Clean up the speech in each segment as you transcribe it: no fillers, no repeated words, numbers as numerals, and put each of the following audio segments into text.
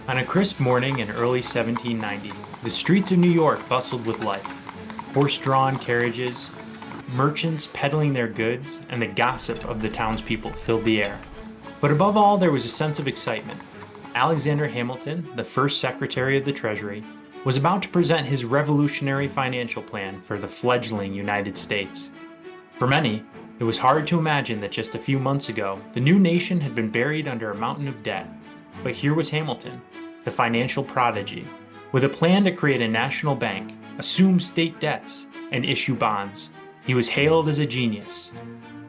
On a crisp morning in early 1790, the streets of New York bustled with life. Horse-drawn carriages, merchants peddling their goods, and the gossip of the townspeople filled the air. But above all, there was a sense of excitement. Alexander Hamilton, the first Secretary of the Treasury, was about to present his revolutionary financial plan for the fledgling United States. For many, it was hard to imagine that just a few months ago, the new nation had been buried under a mountain of debt. But here was Hamilton, the financial prodigy, with a plan to create a national bank, assume state debts, and issue bonds. He was hailed as a genius.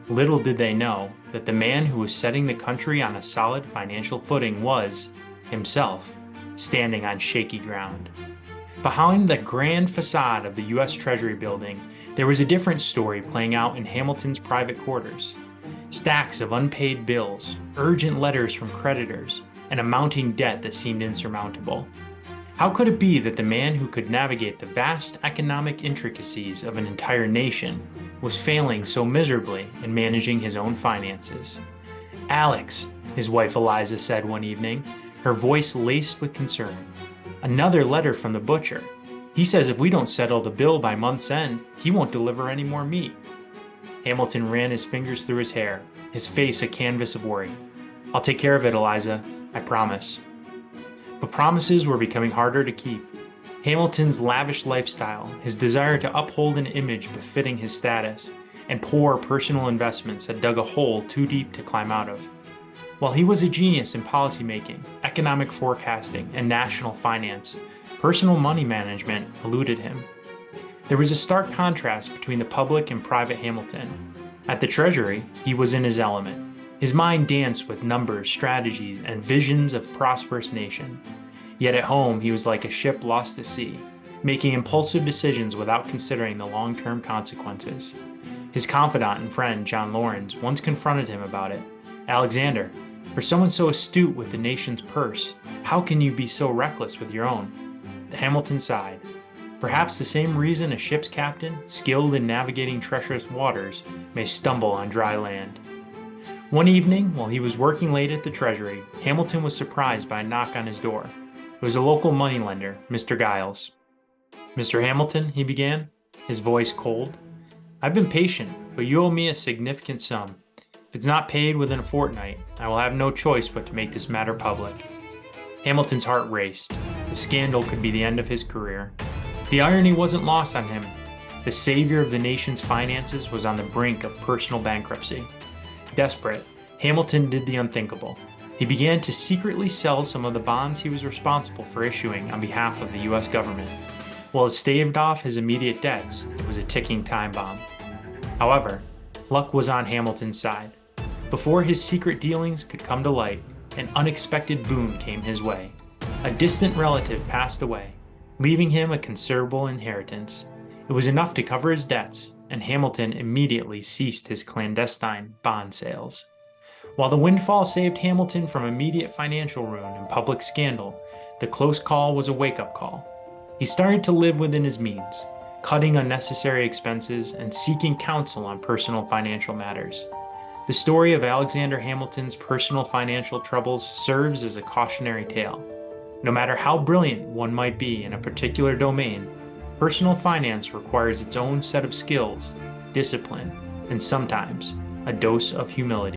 Little did they know that the man who was setting the country on a solid financial footing was, himself, standing on shaky ground. Behind the grand facade of the U.S. Treasury building, there was a different story playing out in Hamilton's private quarters. Stacks of unpaid bills, urgent letters from creditors, and a mounting debt that seemed insurmountable. How could it be that the man who could navigate the vast economic intricacies of an entire nation was failing so miserably in managing his own finances? "Alex," his wife Eliza said one evening, her voice laced with concern. "Another letter from the butcher. He says if we don't settle the bill by month's end, he won't deliver any more meat." Hamilton ran his fingers through his hair, his face a canvas of worry. "I'll take care of it, Eliza. I promise." But promises were becoming harder to keep. Hamilton's lavish lifestyle, his desire to uphold an image befitting his status, and poor personal investments had dug a hole too deep to climb out of. While he was a genius in policymaking, economic forecasting, and national finance, personal money management eluded him. There was a stark contrast between the public and private Hamilton. At the Treasury, he was in his element. His mind danced with numbers, strategies, and visions of a prosperous nation. Yet at home, he was like a ship lost at sea, making impulsive decisions without considering the long-term consequences. His confidant and friend, John Laurens, once confronted him about it. "Alexander, for someone so astute with the nation's purse, how can you be so reckless with your own?" Hamilton sighed. Perhaps the same reason a ship's captain, skilled in navigating treacherous waters, may stumble on dry land. One evening, while he was working late at the Treasury, Hamilton was surprised by a knock on his door. It was a local moneylender, Mr. Giles. "Mr. Hamilton," he began, his voice cold, "I've been patient, but you owe me a significant sum. If it's not paid within a fortnight, I will have no choice but to make this matter public." Hamilton's heart raced. The scandal could be the end of his career. The irony wasn't lost on him. The savior of the nation's finances was on the brink of personal bankruptcy. Desperate, Hamilton did the unthinkable. He began to secretly sell some of the bonds he was responsible for issuing on behalf of the U.S. government. While it staved off his immediate debts, it was a ticking time bomb. However, luck was on Hamilton's side. Before his secret dealings could come to light, an unexpected boon came his way. A distant relative passed away, leaving him a considerable inheritance. It was enough to cover his debts, and Hamilton immediately ceased his clandestine bond sales. While the windfall saved Hamilton from immediate financial ruin and public scandal, the close call was a wake-up call. He started to live within his means, cutting unnecessary expenses and seeking counsel on personal financial matters. The story of Alexander Hamilton's personal financial troubles serves as a cautionary tale. No matter how brilliant one might be in a particular domain, personal finance requires its own set of skills, discipline, and sometimes a dose of humility.